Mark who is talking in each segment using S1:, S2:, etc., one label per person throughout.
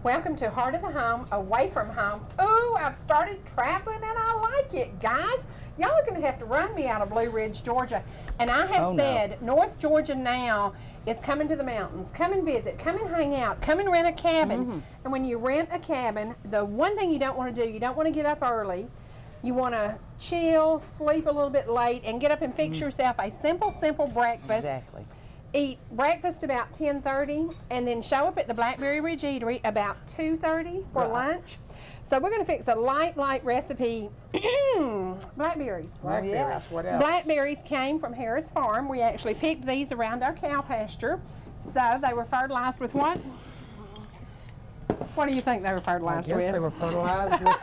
S1: Welcome to Heart of the Home, away from home. Ooh, I've started traveling and I like it, guys. Y'all are going to have to run me out of Blue Ridge, Georgia. And I have said, North Georgia now is coming to the mountains. Come and visit. Come and hang out. Come and rent a cabin. And when you rent a cabin, the one thing you don't want to do, you don't want to get up early. You want to chill, sleep a little bit late, and get up and fix yourself a simple breakfast.
S2: Exactly.
S1: Eat breakfast about 10:30, and then show up at the Blackberry Eatery about 2:30 for lunch. So we're going to fix a light recipe. Blackberries.
S3: Blackberries, what else?
S1: Blackberries came from Harris Farm. We actually picked these around our cow pasture. So they were fertilized with what? What do you think they were fertilized
S3: I guess
S1: with?
S3: they were fertilized with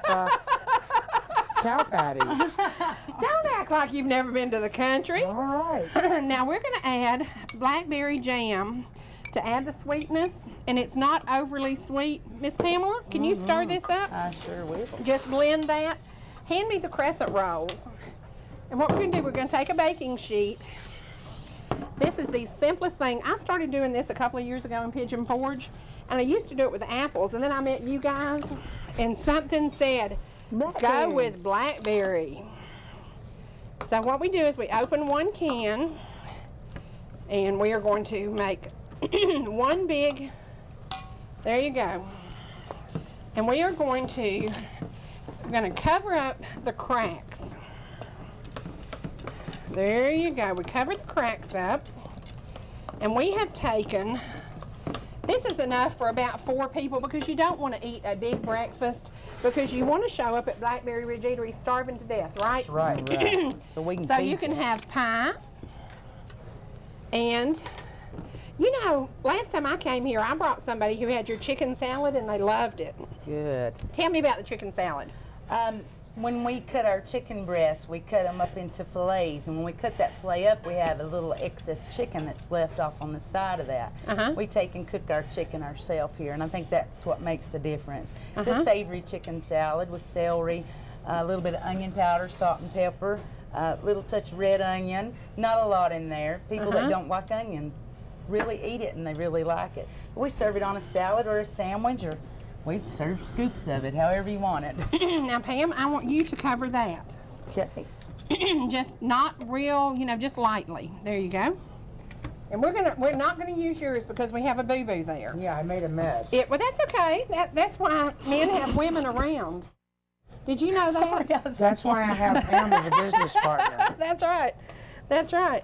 S3: cow patties.
S1: Don't act like you've never been to the country.
S3: All right.
S1: Now we're going to add Blackberry Jam to add the sweetness, and it's not overly sweet. Miss Pamela, can you stir this up?
S2: I sure will.
S1: Just blend that. Hand me the Crescent Rolls. And what we're going to do, we're going to take a baking sheet. This is the simplest thing. I started doing this a couple of years ago in Pigeon Forge, and I used to do it with apples, and then I met you guys, and something said, go with Blackberry. So what we do is we open one can, and we are going to make one big, there you go. And we are going to, we're going to cover up the cracks. There you go. We covered the cracks up. And we have taken, this is enough for about 4 people because you don't want to eat a big breakfast because you want to show up at Blackberry Ridge Eatery starving to death, right?
S3: That's right.
S2: So we can
S1: So you can have pie. And, you know, last time I came here, I brought somebody who had your chicken salad and they loved it.
S2: Good.
S1: Tell me about the chicken salad.
S2: When we cut our chicken breasts, we cut them up into fillets, and when we cut that fillet up, we have a little excess chicken that's left off on the side of that. We take and cook our chicken ourselves here, and I think that's what makes the difference. It's a savory chicken salad with celery, a little bit of onion powder, salt and pepper, a little touch of red onion, not a lot in there. People that don't like onions really eat it, and they really like it. We serve it on a salad or a sandwich, or we serve scoops of it, however you want it.
S1: Now, Pam, I want you to cover that.
S2: Okay.
S1: Just not real, you know, just lightly. There you go. And we're not gonna use yours because we have a boo-boo there.
S3: Yeah, I made a mess.
S1: Well, that's okay. That's why men have women around. Did you know that?
S3: That's why I have Pam as a business partner.
S1: That's right. That's right.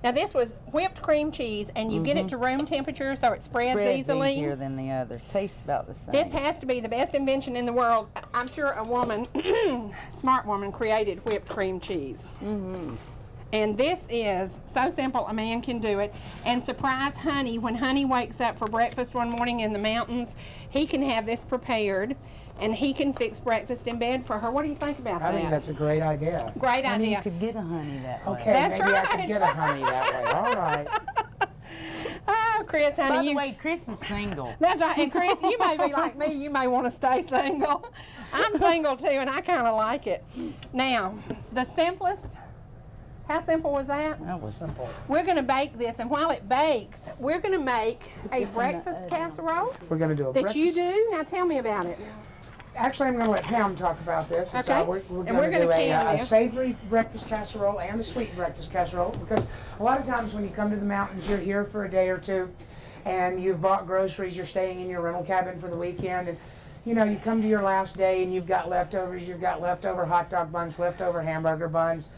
S1: Now this was whipped cream cheese, and you get it to room temperature so it spreads easily.
S2: Easier than the other. Tastes about the same.
S1: This has to be the best invention in the world. I'm sure a woman, smart woman, created whipped cream cheese. And this is so simple, a man can do it. And surprise Honey, when Honey wakes up for breakfast one morning in the mountains, he can have this prepared, and he can fix breakfast in bed for her. What do you think about that?
S3: I think that's a great idea.
S1: Great
S2: I mean,
S1: idea.
S2: you could get a honey that way.
S3: Okay,
S1: That's
S3: maybe
S1: right.
S3: I could get a honey that way. All right.
S1: Oh, Chris, honey,
S2: By the way, Chris is single.
S1: That's right. And Chris, you may be like me. You may want to stay single. I'm single too, and I kind of like it. Now, the simplest. How simple was that?
S2: That was
S3: Simple.
S1: We're going to bake this, and while it bakes, we're going to make a breakfast casserole
S3: We're going to do a
S1: that
S3: breakfast.
S1: you do. Now, tell me about it.
S3: Actually, I'm going to let Pam talk about this.
S1: Okay.
S3: So we're
S1: And
S3: going
S1: we're
S3: to do
S1: gonna can
S3: a
S1: this.
S3: savory breakfast casserole and a sweet breakfast casserole, because a lot of times when you come to the mountains, you're here for a day or two, and you've bought groceries, you're staying in your rental cabin for the weekend, and you know, you come to your last day and you've got leftovers, you've got leftover hot dog buns, leftover hamburger buns,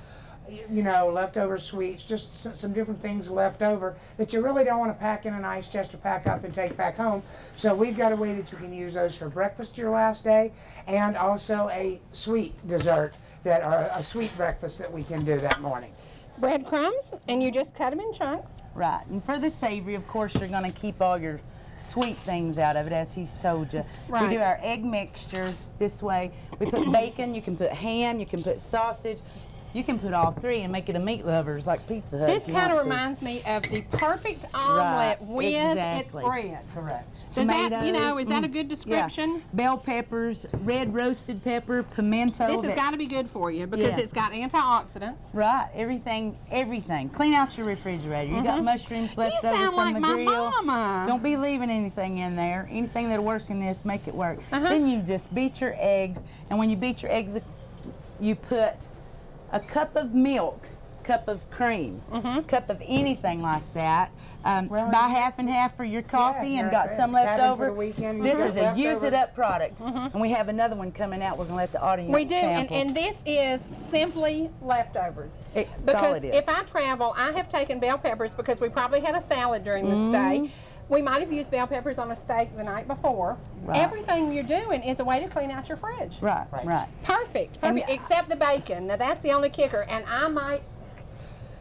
S3: you know, leftover sweets, just some different things left over that you really don't want to pack in an ice chest or pack up and take back home. So we've got a way that you can use those for breakfast your last day, and also a sweet dessert, that or a sweet breakfast that we can do that morning.
S1: Breadcrumbs, and you just cut them in chunks.
S2: right. And for the savory, of course, you're going to keep all your sweet things out of it, as he's told you.
S1: Right.
S2: We do our egg mixture this way. We put bacon, you can put ham, you can put sausage. You can put all three and make it a meat lovers like Pizza Hut.
S1: This kind of reminds me of the perfect omelet with its bread.
S3: Correct.
S1: Does that, you know, is that a good description?
S2: Yeah. Bell peppers, red roasted pepper, pimento.
S1: This has got to be good for you because it's got antioxidants.
S2: Right, everything. Clean out your refrigerator. You got mushrooms left over from
S1: like
S2: the
S1: my
S2: grill.
S1: mama.
S2: Don't be leaving anything in there. Anything that'll work in this, make it work. Then you just beat your eggs, and when you beat your eggs, you put a cup of milk, cup of cream, cup of anything like that. Buy half and half for your coffee and got some left over. This is a use it up product. And we have another one coming out. We're going to let the audience
S1: We do,
S2: sample.
S1: and this is simply leftovers.
S2: That's all it is.
S1: If I travel, I have taken bell peppers because we probably had a salad during the stay. We might have used bell peppers on a steak the night before.
S2: Right.
S1: Everything you're doing is a way to clean out your fridge.
S2: Right.
S1: Perfect, except the bacon. Now that's the only kicker, and I might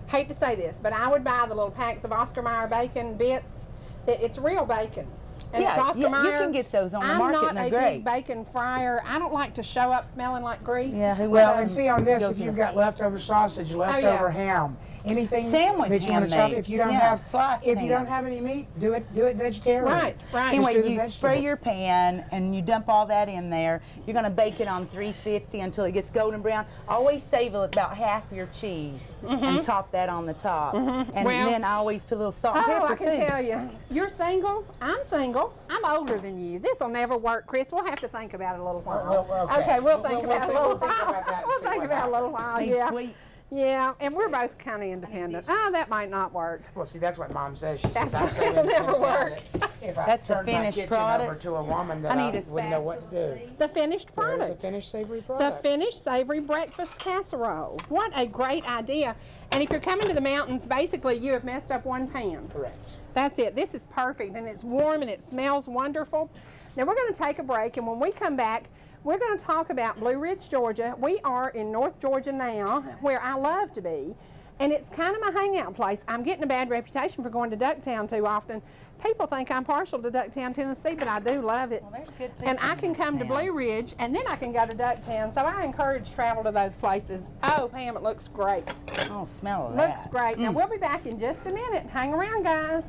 S1: hate to say this, but I would buy the little packs of Oscar Mayer bacon bits. It's real bacon. And it's Oscar Mayer.
S2: You can get those on the market and they're great.
S1: I'm not a big bacon fryer. I don't like to show up smelling like grease.
S2: Yeah,
S3: well, and see on this, if you've got leftover sausage, leftover ham, anything
S2: sandwich
S3: that you want to chop, if you don't have
S2: sliced
S3: if
S2: ham.
S3: you don't have any meat, do it vegetarian.
S1: Right.
S2: Anyway, you spray your pan and you dump all that in there. You're going to bake it on 350 until it gets golden brown. Always save about half your cheese and top that on the top. And then I always put a little salt and pepper
S1: I can
S2: too.
S1: tell you, you're single. I'm single. I'm older than you. This will never work, Chris. We'll have to think about it a little while.
S3: Okay,
S1: we'll think about it a little while.
S3: We'll
S1: Think about it a little while.
S2: Be
S1: Yeah.
S2: sweet.
S1: Yeah, and we're both kind of independent. Oh, that might not work.
S3: Well, see, that's what Mom says. She says,
S1: That's
S3: I'm
S1: right.
S3: so
S1: It'll never
S3: independent
S1: work.
S3: If I
S2: That's the
S3: turned my
S2: finished
S3: kitchen
S2: product.
S3: over to a woman that
S2: I
S3: I
S2: need a
S3: wouldn't know what to do.
S1: The finished
S3: There's
S1: product.
S3: a finished savory
S1: The
S3: product.
S1: finished savory breakfast casserole. What a great idea. And if you're coming to the mountains, basically you have messed up one pan.
S3: Correct.
S1: That's it. This is perfect, and it's warm, and it smells wonderful. Now we're going to take a break, and when we come back, we're going to talk about Blue Ridge, Georgia. We are in North Georgia now, where I love to be, and it's kind of my hangout place. I'm getting a bad reputation for going to Ducktown too often. People think I'm partial to Ducktown, Tennessee, but I do love it.
S2: Well, there's good
S1: And
S2: people
S1: I can
S2: in
S1: come to
S2: Ducktown.
S1: Blue Ridge, and then I can go to Ducktown. So I encourage travel to those places. Oh, Pam, it looks great.
S2: Oh, smell of that.
S1: Looks great. Now we'll be back in just a minute. Hang around, guys.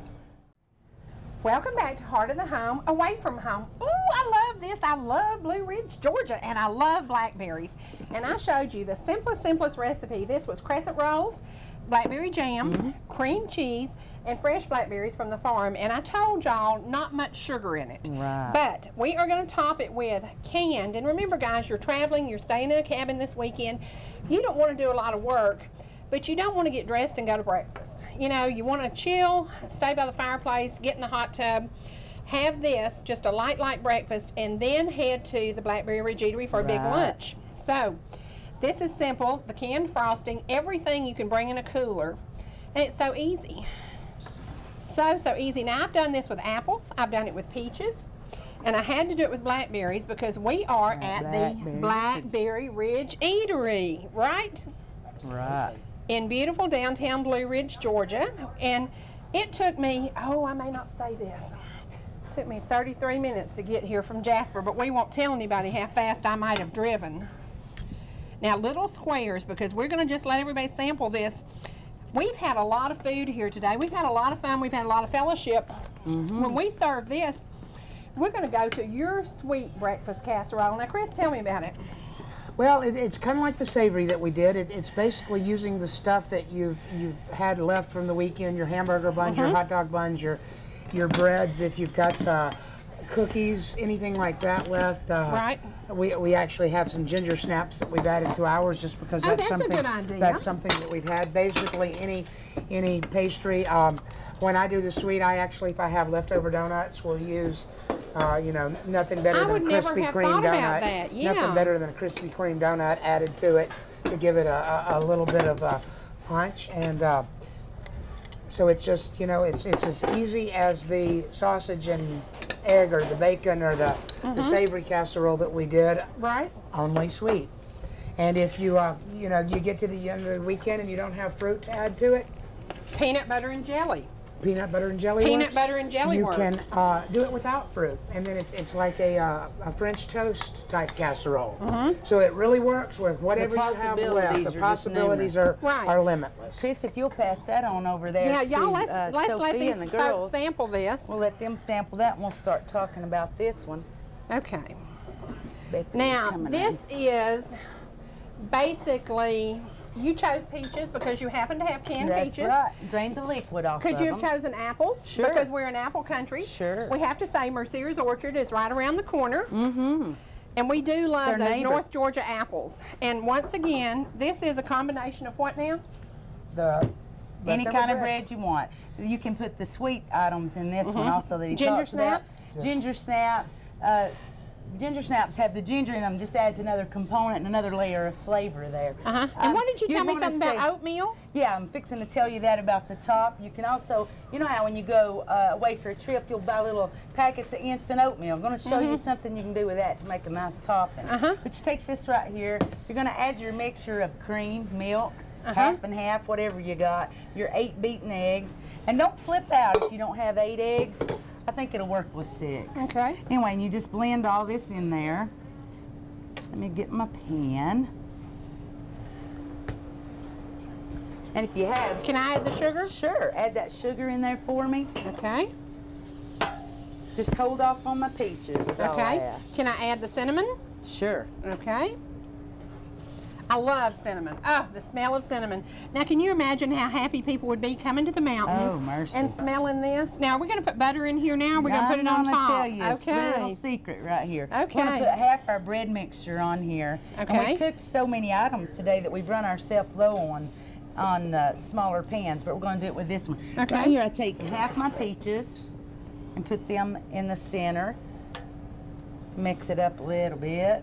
S1: Welcome back to Heart of the Home, away from home. Ooh, I love this. I love Blue Ridge, Georgia, and I love blackberries. And I showed you the simplest recipe. This was Crescent Rolls, Blackberry Jam, cream cheese, and fresh blackberries from the farm. And I told y'all not much sugar in it.
S2: Right.
S1: But we are going to top it with canned. And remember, guys, you're traveling, you're staying in a cabin this weekend. You don't want to do a lot of work, but you don't want to get dressed and go to breakfast. You know, you want to chill, stay by the fireplace, get in the hot tub, have this, just a light breakfast, and then head to the Blackberry Ridge Eatery for a big lunch. So, this is simple, the canned frosting, everything you can bring in a cooler, and it's so easy. So easy. Now, I've done this with apples, I've done it with peaches, and I had to do it with blackberries because we are at the Blackberry Ridge Eatery, right?
S2: Right.
S1: In beautiful downtown Blue Ridge, Georgia. And it took me, oh, I may not say this, it took me 33 minutes to get here from Jasper, but we won't tell anybody how fast I might have driven. Now, little squares, because we're going to just let everybody sample this. We've had a lot of food here today. We've had a lot of fun. We've had a lot of fellowship. When we serve this, we're going to go to your sweet breakfast casserole. Now, Chris, tell me about it.
S3: Well, it's kind of like the savory that we did. It's basically using the stuff that you've had left from the weekend, your hamburger buns, your hot dog buns, your breads, if you've got cookies, anything like that left.
S1: Right.
S3: We actually have some ginger snaps that we've added to ours just because
S1: that's
S3: something
S1: a good idea.
S3: that's something that we've had. Basically, any pastry. When I do the sweet, I actually, if I have leftover donuts, will use. Nothing better
S1: I
S3: than
S1: would
S3: a
S1: never
S3: Krispy
S1: have
S3: Kreme
S1: thought
S3: donut.
S1: about that, yeah.
S3: Nothing better than a Krispy Kreme donut added to it to give it a little bit of a punch. And so it's just, it's as easy as the sausage and egg or the bacon or the savory casserole that we did.
S1: Right.
S3: Only sweet. And if you get to the end of the weekend and you don't have fruit to add to it,
S1: Peanut butter and jelly.
S3: peanut butter and jelly
S1: Peanut
S3: works.
S1: butter and jelly
S3: you
S1: works.
S3: can do it without fruit, and then it's like a French toast type casserole. So it really works with whatever you have left. The possibilities are limitless.
S2: Chris, if you'll pass that on over there
S1: Yeah,
S2: to
S1: y'all, let's let
S2: Sophie
S1: these
S2: and the
S1: folks
S2: girls.
S1: sample this.
S2: We'll let them sample that, and we'll start talking about this one.
S1: Okay.
S2: Becky's
S1: Now,
S2: coming
S1: this
S2: in.
S1: is basically, you chose peaches because you happen to have canned
S2: That's
S1: peaches.
S2: right. Drain the liquid off
S1: Could
S2: of
S1: you have
S2: them.
S1: chosen apples?
S2: Sure.
S1: Because we're in apple country.
S2: Sure.
S1: We have to say Mercier's Orchard is right around the corner.
S2: Mm-hmm.
S1: And we do love
S2: our
S1: those
S2: neighbor.
S1: North Georgia apples. And once again, this is a combination of what now?
S3: The
S2: Any
S3: leftover
S2: kind of bread you want. You can put the sweet items in this one also that he
S1: Ginger
S2: talks about.
S1: snaps?
S2: Ginger snaps. Ginger snaps have the ginger in them, just adds another component and another layer of flavor there.
S1: And what did you tell me
S2: wanna
S1: something about
S2: say-
S1: oatmeal?
S2: Yeah, I'm fixing to tell you that about the top. You can also, you know how when you go away for a trip, you'll buy little packets of instant oatmeal. I'm going to show you something you can do with that to make a nice topping. But you take this right here. You're going to add your mixture of cream, milk, half and half, whatever you got, your 8 beaten eggs. And don't flip out if you don't have 8 eggs. I think it'll work with 6.
S1: Okay.
S2: Anyway, and you just blend all this in there. Let me get my pan. And if you have...
S1: Can I add the sugar?
S2: Sure, add that sugar in there for me.
S1: Okay.
S2: Just hold off on my peaches. Is all I
S1: Okay.
S2: ask.
S1: Can I add the cinnamon?
S2: Sure.
S1: Okay. I love cinnamon. Oh, the smell of cinnamon. Now, can you imagine how happy people would be coming to the mountains
S2: Oh, mercy.
S1: and smelling this? Now, are we going to put butter in here now? We're going to put it on
S2: I'm
S1: top.
S2: gonna tell you a little
S1: Okay.
S2: secret right here.
S1: Okay.
S2: We're gonna put half our bread mixture on here. And
S1: Okay.
S2: we cooked so many items today that we've run ourselves low on smaller pans, but we're going to do it with this one.
S1: Okay.
S2: Right here, I take half my peaches and put them in the center. Mix it up a little bit.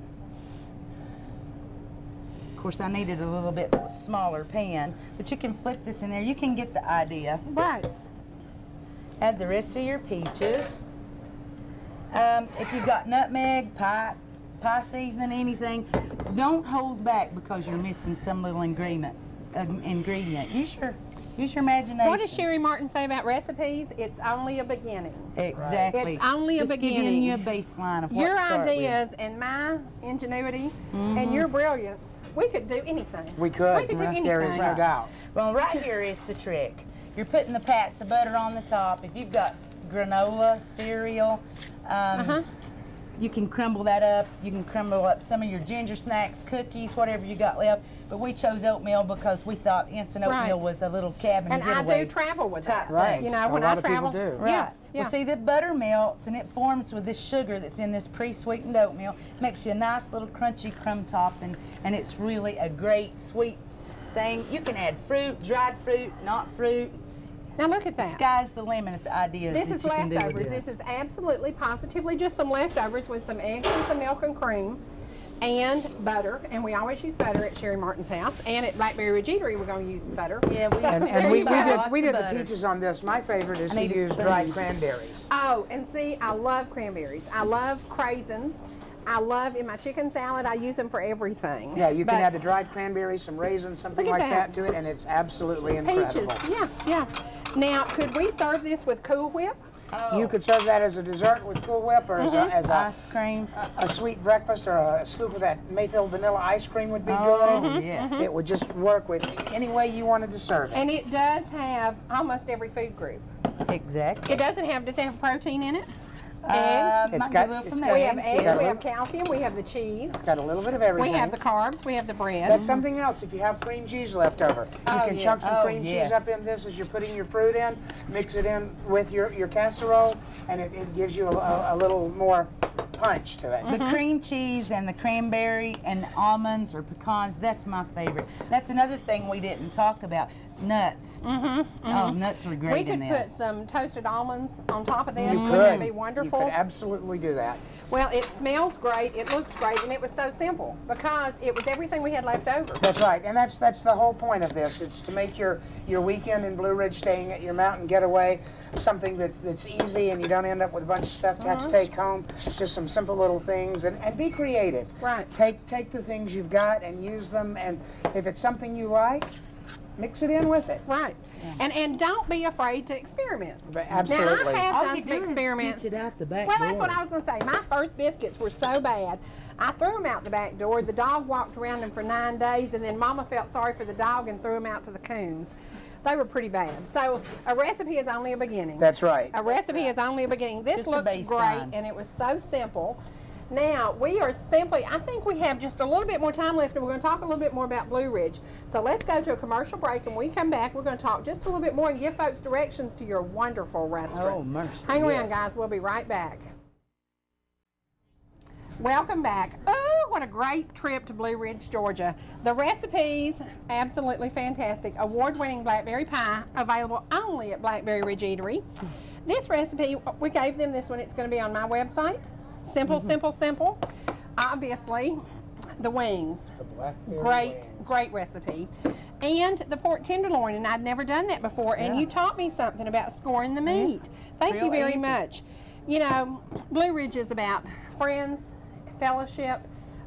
S2: Of course, I needed a little bit smaller pan, but you can flip this in there. You can get the idea.
S1: Right.
S2: Add the rest of your peaches. If you've got nutmeg, pie seasoning, anything, don't hold back because you're missing some little ingredient. Use your imagination.
S1: What does Cherie Martin say about recipes? It's only a beginning.
S2: Exactly.
S1: It's only a
S2: Just
S1: beginning.
S2: giving you a baseline of what
S1: Your
S2: to start
S1: ideas and my ingenuity and your brilliance, we could do anything.
S3: We could.
S1: We could do anything.
S3: There is no doubt.
S2: Well, right here is the trick. You're putting the pats of butter on the top. If you've got granola, cereal, you can crumble that up. You can crumble up some of your ginger snacks, cookies, whatever you got left. But we chose oatmeal because we thought instant oatmeal was a little cabin
S1: And I
S2: getaway.
S1: do travel with that.
S3: Right.
S1: You know, when
S3: A lot
S1: I
S3: of people
S1: travel.
S3: do.
S2: Right.
S1: Yeah. Yeah.
S2: Well, see, the butter melts and it forms with this sugar that's in this pre-sweetened oatmeal. Makes you a nice little crunchy crumb topping, and it's really a great sweet thing. You can add fruit, dried fruit, not fruit.
S1: Now look at
S2: The
S1: that.
S2: sky's the limit at the ideas
S1: This
S2: that
S1: is
S2: you can do with
S1: leftovers. This is absolutely, positively just some leftovers with some eggs and some milk and cream and butter. And we always use butter at Cherie Martin's house. And at Blackberry Jam, we're going to use butter.
S2: Yeah, we
S3: And
S1: there
S3: we
S1: you go.
S3: did
S2: Lots
S3: we
S2: of
S3: did the
S2: butter.
S3: peaches on this. My favorite is
S2: I
S3: to
S2: need a
S3: use
S2: spoon.
S3: dried cranberries.
S1: Oh, and see, I love cranberries. I love craisins. I love, in my chicken salad, I use them for everything.
S3: Yeah, you can
S1: But
S3: add the dried cranberries, some raisins, something
S1: Look at
S3: like
S1: that.
S3: that to it, and it's absolutely
S1: peaches.
S3: incredible.
S1: Yeah, yeah. Now, could we serve this with Cool Whip?
S3: You could serve that as a dessert with Cool Whip, or as
S2: ice cream.
S3: a sweet breakfast, or a scoop of that Mayfield vanilla ice cream would be
S2: Oh,
S3: good.
S2: yes.
S3: It would just work with any way you wanted to serve it.
S1: And it does have almost every food group.
S2: Exactly.
S1: It does it have protein in it? Eggs.
S3: It's
S2: might
S3: got-
S2: be a little
S3: it's
S2: from
S3: got-
S1: We have
S2: eggs,
S1: eggs,
S3: got a
S1: we have
S3: little-
S1: calcium, we have the cheese,
S3: It's got a little bit of
S1: we
S3: everything.
S1: have the carbs, we have the bread.
S3: That's something else. If you have cream cheese left over, you
S1: Oh,
S3: can
S1: yes.
S3: chunk some
S2: Oh,
S3: cream
S2: yes.
S3: cheese up in this as you're putting your fruit in, mix it in with your casserole, and it gives you a little more punch to it.
S2: The cream cheese and the cranberry and almonds or pecans, that's my favorite. That's another thing we didn't talk about. Nuts. Oh, nuts are great
S1: We
S2: in
S1: could
S2: there.
S1: put some toasted almonds on top of this.
S3: You
S1: Wouldn't that
S3: could.
S1: be wonderful?
S3: You could absolutely do that.
S1: Well, it smells great, it looks great, and it was so simple because it was everything we had left over.
S3: That's right, and that's the whole point of this. It's to make your weekend in Blue Ridge, staying at your mountain getaway, something that's easy, and you don't end up with a bunch of stuff to have to take home. Just some simple little things, and be creative.
S1: Right.
S3: Take the things you've got and use them, and if it's something you like, mix it in with it.
S1: Right. Yeah. And don't be afraid to experiment.
S3: Absolutely.
S1: Now, I have done some experiments.
S2: It out the back
S1: well,
S2: door.
S1: that's what I was going to say. My first biscuits were so bad. I threw them out the back door. The dog walked around them for 9 days, and then Mama felt sorry for the dog and threw them out to the coons. They were pretty bad. So a recipe is only a beginning.
S3: That's right.
S1: A recipe is only a beginning. This looks great, and it was so simple. Now, we are simply, I think we have just a little bit more time left, and we're going to talk a little bit more about Blue Ridge. So let's go to a commercial break, and when we come back, we're going to talk just a little bit more and give folks directions to your wonderful restaurant.
S2: Oh, mercy.
S1: Hang around, guys. We'll be right back. Welcome back. Oh, what a great trip to Blue Ridge, Georgia. The recipes, absolutely fantastic. Award-winning blackberry pie, available only at Blackberry Ridge Eatery. This recipe, we gave them this one. It's going to be on my website. Simple, simple, simple. Obviously, the wings. Great recipe. And the pork tenderloin, and I'd never done that before, and you taught me something about scoring the meat. Thank you very much. You know, Blue Ridge is about friends, fellowship,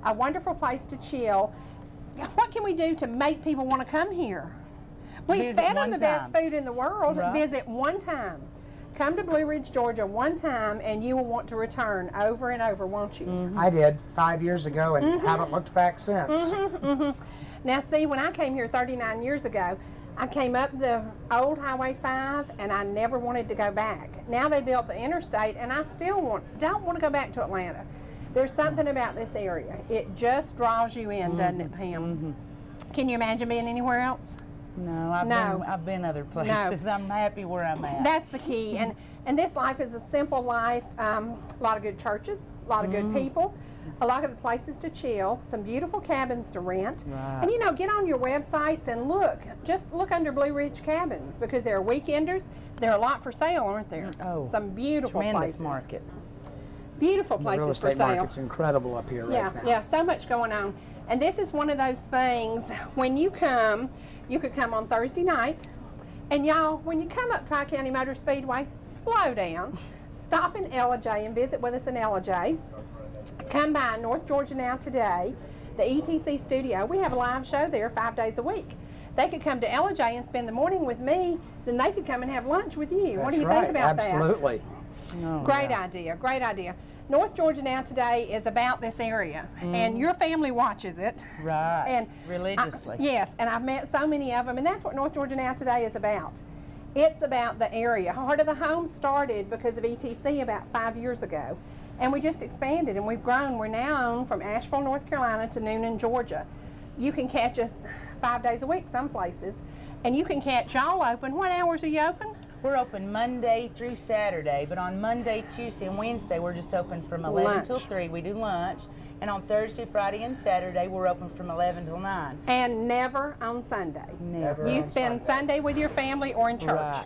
S1: a wonderful place to chill. What can we do to make people want to come here? We fed them the best food in the world. Right. Visit one time. Come to Blue Ridge, Georgia one time, and you will want to return over and over, won't you?
S3: I did 5 years ago and haven't looked back since.
S1: Now, see, when I came here 39 years ago, I came up the old Highway 5, and I never wanted to go back. Now they built the interstate, and I still don't want to go back to Atlanta. There's something about this area. It just draws you in, doesn't it, Pam? Can you imagine being anywhere else?
S2: No, I've been other places. No. I'm happy where I'm at.
S1: That's the key. And this life is a simple life. A lot of good churches, a lot of good people, a lot of the places to chill, some beautiful cabins to rent. Right. And you know, get on your websites and look. Just look under Blue Ridge Cabins, because there are weekenders. There are a lot for sale, aren't there?
S2: Oh,
S1: some beautiful places.
S2: Market.
S1: Beautiful places
S3: the real estate
S1: for sale.
S3: market's incredible up here right now.
S1: Yeah, so much going on. And this is one of those things, when you come, you could come on Thursday night, and y'all, when you come up Tri-County Motor Speedway, slow down, stop in Ellijay and visit with us in Ellijay. Come by North Georgia Now today, the ETC studio. We have a live show there 5 days a week. They could come to Ellijay and spend the morning with me, then they could come and have lunch with you. What do you think about that?
S3: Absolutely.
S1: Great idea, great idea. North Georgia Now today is about this area, and your family watches it.
S2: Right,
S1: and
S2: religiously.
S1: Yes, and I've met so many of them, and that's what North Georgia Now today is about. It's about the area. Heart of the Home started because of ETC about 5 years ago, and we just expanded, and we've grown. We're now on from Asheville, North Carolina to Noonan, Georgia. You can catch us 5 days a week some places, and you can catch y'all open. What hours are you open?
S2: We're open Monday through Saturday, but on Monday, Tuesday, and Wednesday, we're just open from 11 till 3. We do lunch. And on Thursday, Friday, and Saturday, we're open from 11 till 9.
S1: And never on Sunday.
S2: Never.
S1: You spend Sunday with your family or in church.
S2: Right.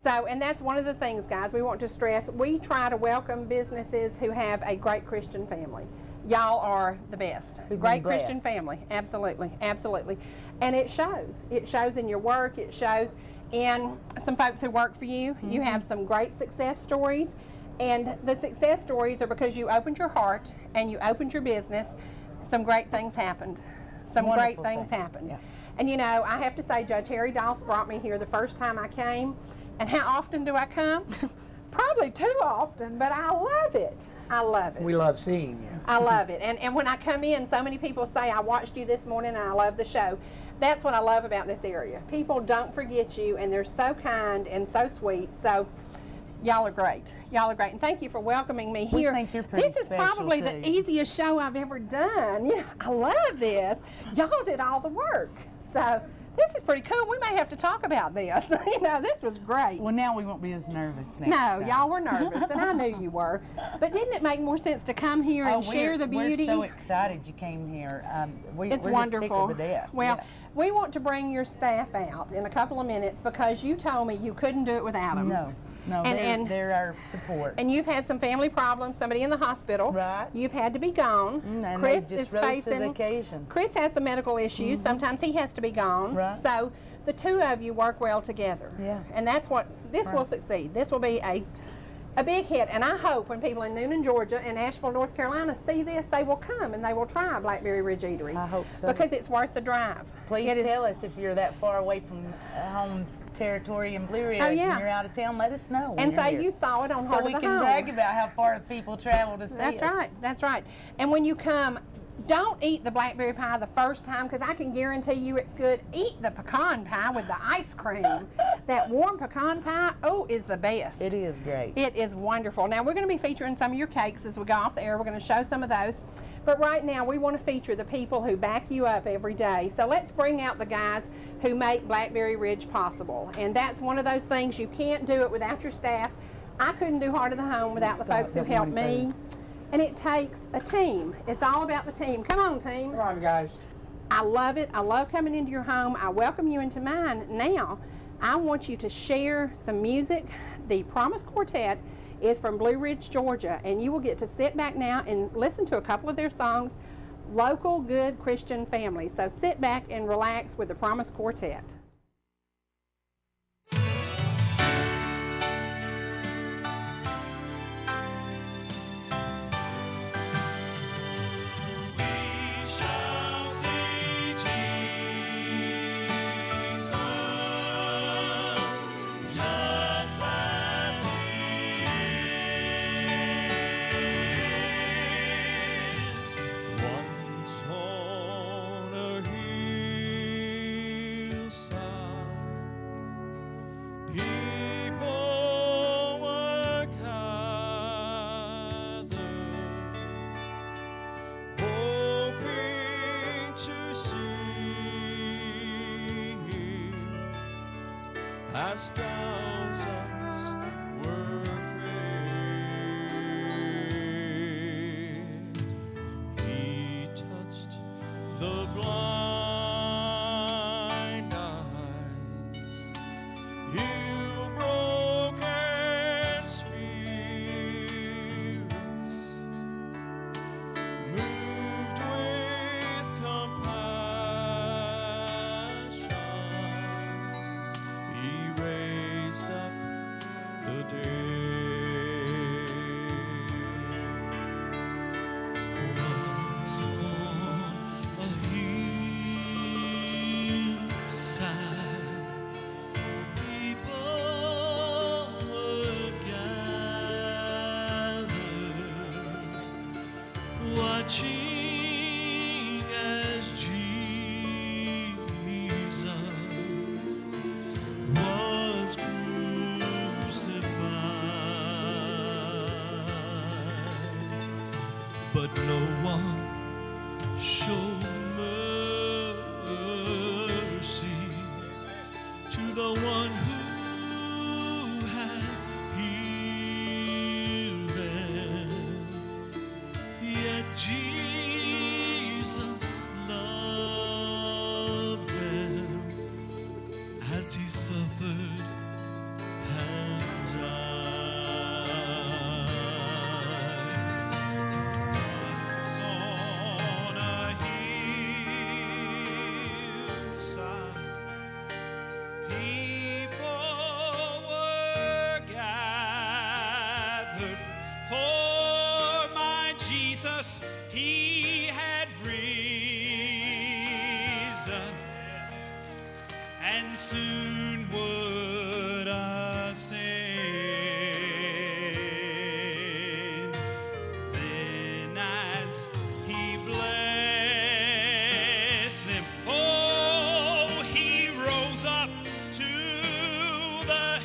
S1: So, and that's one of the things, guys, we want to stress. We try to welcome businesses who have a great Christian family. Y'all are the best. Great Christian family. Absolutely, absolutely. And it shows. It shows in your work. It shows in some folks who work for you. You have some great success stories. And the success stories are because you opened your heart and you opened your business. Some great things happened. Some great things happened. Yeah. And you know, I have to say, Judge Harry Doss brought me here the first time I came. And how often do I come? Probably too often, but I love it. I love it.
S3: We love seeing you.
S1: I love it. And when I come in, so many people say, I watched you this morning and I love the show. That's what I love about this area. People don't forget you, and they're so kind and so sweet. So y'all are great. Y'all are great. And thank you for welcoming me here.
S2: We think you're pretty
S1: This is probably
S2: too.
S1: the easiest show I've ever done. Yeah, I love this. Y'all did all the work. So this is pretty cool. We may have to talk about this. You know, this was great.
S2: Well, now we won't be as nervous next
S1: No,
S2: time.
S1: y'all were nervous, and I knew you were. But didn't it make more sense to come here and share the beauty?
S2: We're so excited you came here.
S1: It's
S2: we're
S1: wonderful.
S2: Just tickled to death.
S1: Well, we want to bring your staff out in a couple of minutes because you told me you couldn't do it without them.
S2: No, they're our support.
S1: And you've had some family problems, somebody in the hospital.
S2: Right.
S1: You've had to be gone.
S2: And
S1: Chris
S2: they just
S1: is
S2: rose
S1: facing
S2: to the occasion.
S1: Chris has some medical issues. Sometimes he has to be gone.
S2: Right.
S1: So the two of you work well together.
S2: Yeah.
S1: And that's what this will succeed. This will be a a big hit, and I hope when people in Newnan, Georgia and Asheville, North Carolina see this, they will come and they will try Blackberry Ridge Eatery.
S2: I hope so.
S1: Because it's worth the drive.
S2: Please tell us if you're that far away from home territory in Blue Ridge and you're out of town, let us know.
S1: And say you saw it on Heart of the Home.
S2: So we can brag about how far people travel to see
S1: That's
S2: us.
S1: right, that's right. And when you come, don't eat the blackberry pie the first time, because I can guarantee you it's good. Eat the pecan pie with the ice cream. That warm pecan pie, is the best.
S2: It is great.
S1: It is wonderful. Now, we're going to be featuring some of your cakes as we go off the air. We're going to show some of those. But right now, we want to feature the people who back you up every day. So let's bring out the guys who make Blackberry Ridge possible. And that's one of those things, you can't do it without your staff. I couldn't do Heart of the Home without the folks who helped me. And it takes a team. It's all about the team. Come on, team.
S3: Come on, guys.
S1: I love it. I love coming into your home. I welcome you into mine. Now, I want you to share some music. The Promise Quartet is from Blue Ridge, Georgia, and you will get to sit back now and listen to a couple of their songs, Local Good Christian Families. So sit back and relax with the Promise Quartet.
S4: As thousands were afraid, he touched the blind eyes, healed broken spirits, moved with compassion. He raised up the dead. Once on a hillside, people were gathered, watching as Jesus was crucified, but no one showed mercy to the one who had healed them. Yet Jesus loved them as he suffered and died. Once on a hillside, people were gathered, for my Jesus, he had risen, and soon would ascend. Then as he blessed them, he rose up to the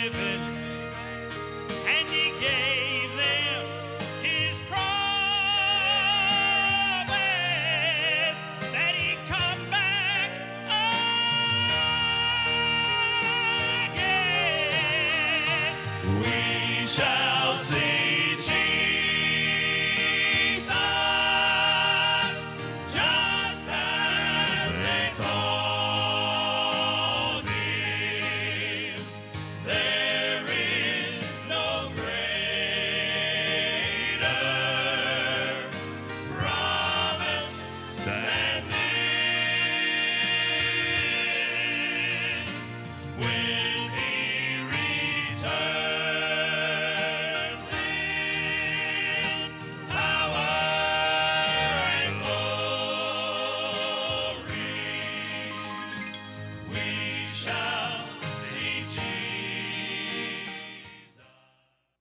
S4: heavens, and he gave them his promise that he'd come back again. We shall sing.